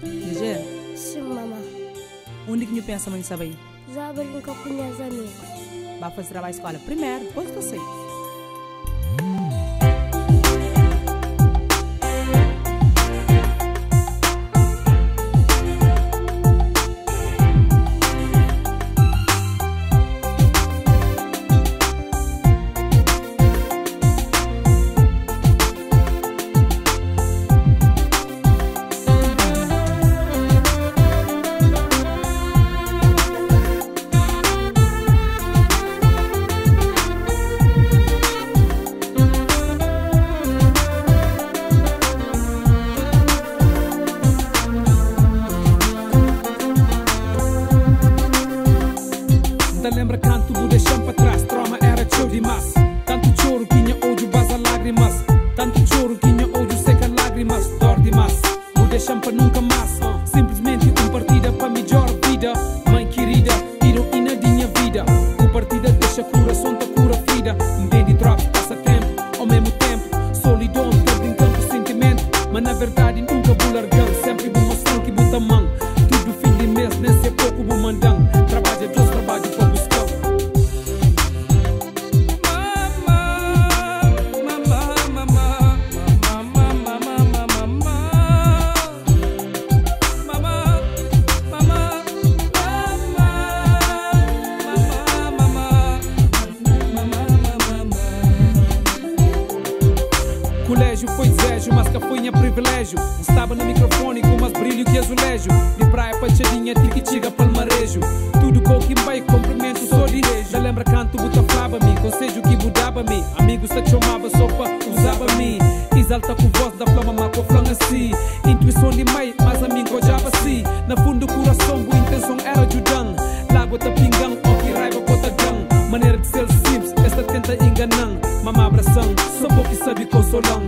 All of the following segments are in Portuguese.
Ligeiro? Sim, mamãe. Onde que pensa em saber? Já brinco com minhas amigas. Vai fazer trabalho à escola primeiro, depois você. Lembra canto bu deixam para trás, trauma era show demais. Tanto choro que minha ódio vaza lágrimas. Tanto choro que minha ódio seca lágrimas. Dor demais, bu deixam para nunca mais. Simplesmente partida para melhor vida. Mãe querida, heroína de minha vida. Partida deixa coração tá cura ferida. Ninguém de troca, passa tempo, ao mesmo tempo. Solidão, perde em campo sentimento. Mas na verdade nunca bu largando. Sempre bu mostrando que bu tamang. Tudo fim de mês, nem sei pouco bu mandando. Trabalha Deus, trabalha para buscar. Colégio foi desejo, mas que foi minha privilégio. Estava no microfone com mais brilho que azulejo. De praia pachadinha, tiquitiga, palmarejo. Tudo com que vai, cumprimento, sou de rejo. Já lembra canto, buta falava-me, conselho que mudava-me. Amigos se chamava, sopa, usava-me. Exalta com voz da flama, mas com flan assim. Intuição de mãe, mas a mim gojava assim. Na fundo do coração, boa intenção era ajudar. Lago tá pingando, ok, raiva, bota gang. Maneira de ser simples, esta tenta enganar. Mama abração, só pouco que sabe consolão.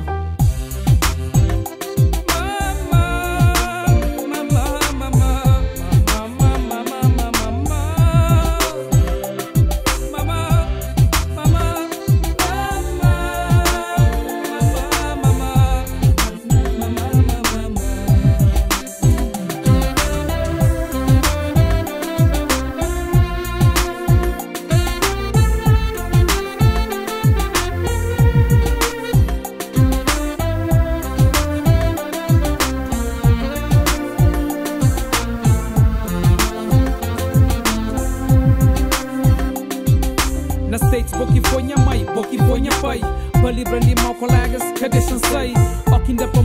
Na States, boqui foi minha mãe, boqui foi minha pai. Para livrar de mal colegas, que deixam sair. Aqui ainda para